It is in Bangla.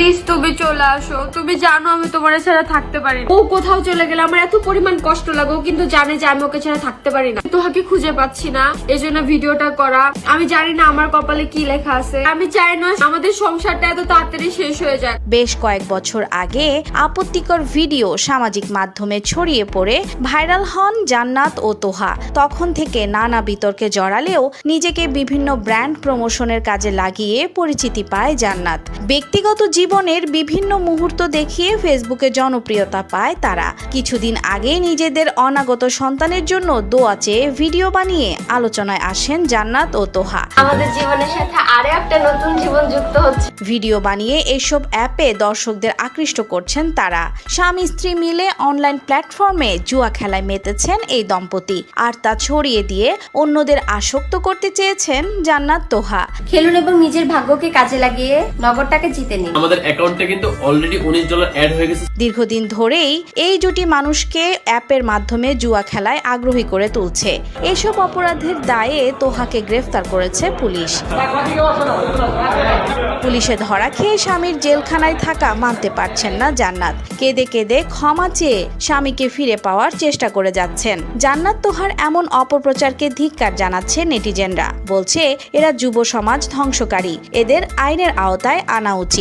প্লিজ তুমি চলে আসো, তুমি জানো আমি তোমার ছাড়া থাকতে পারি না। ও কোথাও চলে গেলে আমার এত পরিমাণ কষ্ট লাগে, ও কিন্তু জানে যে আমি ওকে ছাড়া থাকতে পারি না। তোহাকে খুঁজে পাচ্ছি না, এজন্য ভিডিওটা করা। আমি জানি না আমার কপালে কি লেখা আছে, আমি চাই না আমাদের সংসারটা এত তাড়াতাড়ি শেষ হয়ে যাক। বেশ কয়েক বছর আগে আপত্তিকর ভিডিও সামাজিক মাধ্যমে ছড়িয়ে পড়ে ভাইরাল হন জান্নাত ও তোহা। তখন থেকে নানা বিতর্কে জড়ালেও নিজেকে বিভিন্ন ব্র্যান্ড প্রমোশনের কাজে লাগিয়ে পরিচিতি পায় জান্নাত। ব্যক্তিগত জীবনের বিভিন্ন মুহূর্ত দেখিয়ে ফেসবুকে জনপ্রিয়তা পায় তারা। কিছুদিন আগে নিজেদের অনাগত সন্তানের জন্য দোয়া চেয়ে ভিডিও বানিয়ে আলোচনায় আসেন জান্নাত ও তোহা। আমাদের জীবনের সাথে আরো একটা নতুন জীবন যুক্ত হচ্ছে। ভিডিও বানিয়ে এসব অ্যাপে দর্শকদের আকৃষ্ট করছেন তারা। স্বামী স্ত্রী মিলে অনলাইন প্ল্যাটফর্মে জুয়া খেলায় মেতেছেন এই দম্পতি, আর তা ছড়িয়ে দিয়ে অন্যদের আসক্ত করতে চেয়েছেন জান্নাত তোহা। খেলুন এবং নিজের ভাগ্যকে কাজে লাগিয়ে নগদ টাকা জিতে নিন। আমাদের অ্যাকাউন্টে কিন্তু অলরেডি $19 অ্যাড হয়ে গেছে। দীর্ঘদিন ধরেই এই জুটি মানুষকে অ্যাপের মাধ্যমে জুয়া খেলায় আগ্রহী করে তুলছে। এসব অপরাধের দায়ে তোহাকে গ্রেফতার করেছে পুলিশ। পুলিশে ধরা খেয়ে স্বামীর জেলখানায় থাকা মানতে পারছেন না জান্নাত। কেঁদে কেঁদে ক্ষমা চেয়ে স্বামীকে ফিরে পাওয়ার চেষ্টা করে যাচ্ছেন। জান্নাত তোহার এমন অপপ্রচারকে ধিক্কার জানাচ্ছে নেটিজেনরা। বলছে এরা যুব সমাজ ধ্বংসকারী, এদের আইনের আওতায় আনা উচিত।